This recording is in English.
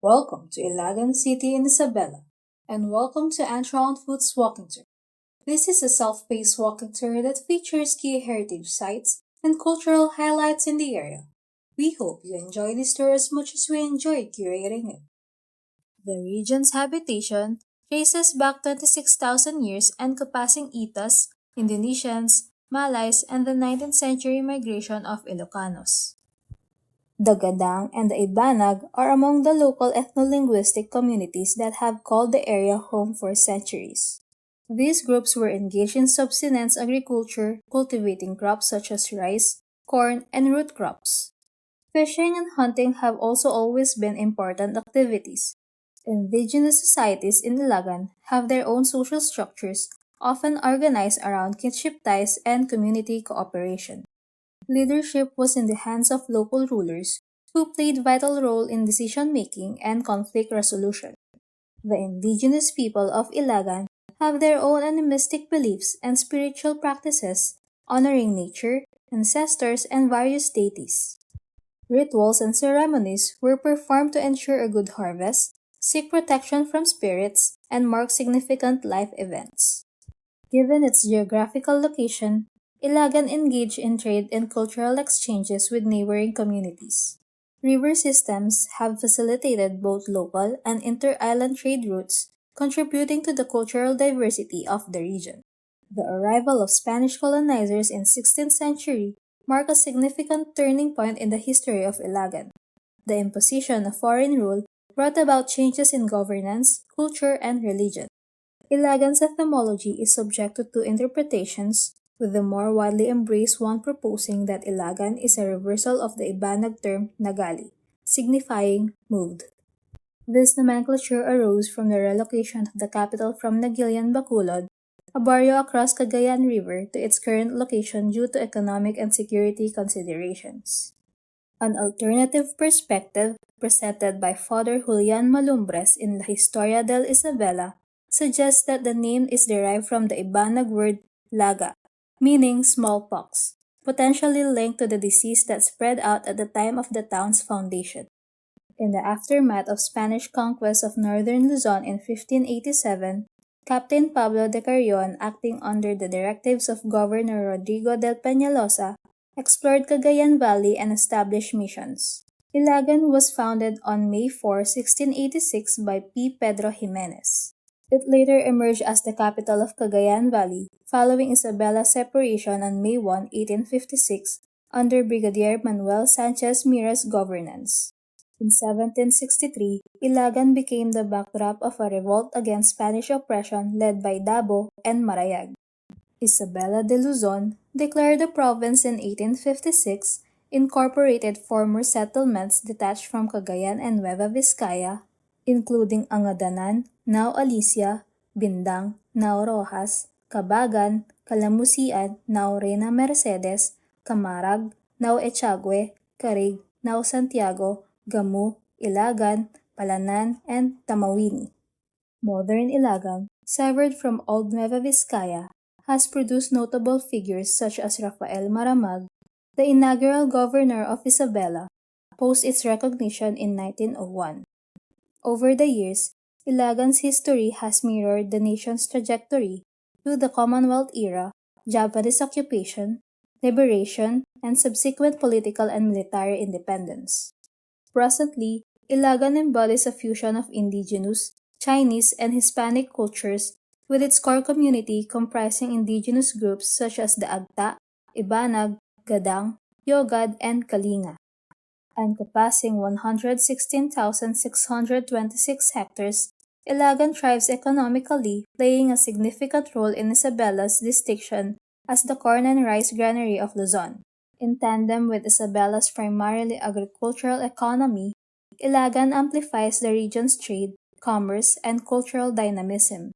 Welcome to Ilagan City in Isabela, and welcome to Antro on Foot's Walking Tour. This is a self-paced walking tour that features key heritage sites and cultural highlights in the area. We hope you enjoy this tour as much as we enjoyed curating it. The region's habitation traces back 26,000 years encompassing Itas, Indonesians, Malays, and the 19th century migration of Ilocanos. The Gadang and the Ibanag are among the local ethno-linguistic communities that have called the area home for centuries. These groups were engaged in subsistence agriculture, cultivating crops such as rice, corn, and root crops. Fishing and hunting have also always been important activities. Indigenous societies in Ilagan have their own social structures, often organized around kinship ties and community cooperation. Leadership was in the hands of local rulers, who played vital role in decision-making and conflict resolution. The indigenous people of Ilagan have their own animistic beliefs and spiritual practices, honoring nature, ancestors, and various deities. Rituals and ceremonies were performed to ensure a good harvest, seek protection from spirits, and mark significant life events. Given its geographical location, Ilagan engaged in trade and cultural exchanges with neighboring communities. River systems have facilitated both local and inter-island trade routes, contributing to the cultural diversity of the region. The arrival of Spanish colonizers in 16th century marked a significant turning point in the history of Ilagan. The imposition of foreign rule brought about changes in governance, culture, and religion. Ilagan's etymology is subjected to interpretations, with the more widely embraced one proposing that Ilagan is a reversal of the Ibanag term Nagali, signifying moved. This nomenclature arose from the relocation of the capital from Nagilian Bacolod, a barrio across Cagayan River, to its current location due to economic and security considerations. An alternative perspective, presented by Father Julian Malumbres in La Historia del Isabela, suggests that the name is derived from the Ibanag word laga, meaning smallpox, potentially linked to the disease that spread out at the time of the town's foundation. In the aftermath of Spanish conquest of northern Luzon in 1587, Captain Pablo de Carrion, acting under the directives of Governor Rodrigo del Peñalosa, explored Cagayan Valley and established missions. Ilagan was founded on May 4, 1686 by P. Pedro Jimenez. It later emerged as the capital of Cagayan Valley, following Isabela's separation on May 1, 1856, under Brigadier Manuel Sanchez Mira's governance. In 1763, Ilagan became the backdrop of a revolt against Spanish oppression led by Dabo and Marayag. Isabela de Luzon, declared a province in 1856, incorporated former settlements detached from Cagayan and Nueva Vizcaya, including Angadanan, now Alyssa, Bindang, now Rojas, Cabagan, Calamusian, now Reina Mercedes, Camarag, now Echagüe, Carig, now Santiago, Gamu, Ilagan, Palanan, and Tamawini. Modern Ilagan, severed from old Nueva Vizcaya, has produced notable figures such as Rafael Maramag, the inaugural governor of Isabela, post its recognition in 1901. Over the years, Ilagan's history has mirrored the nation's trajectory through the Commonwealth era, Japanese occupation, liberation, and subsequent political and military independence. Presently, Ilagan embodies a fusion of indigenous, Chinese, and Hispanic cultures, with its core community comprising indigenous groups such as the Agta, Ibanag, Gadang, Yogad, and Kalinga. Encompassing 116,626 hectares, Ilagan thrives economically, playing a significant role in Isabela's distinction as the corn and rice granary of Luzon. In tandem with Isabela's primarily agricultural economy, Ilagan amplifies the region's trade, commerce, and cultural dynamism.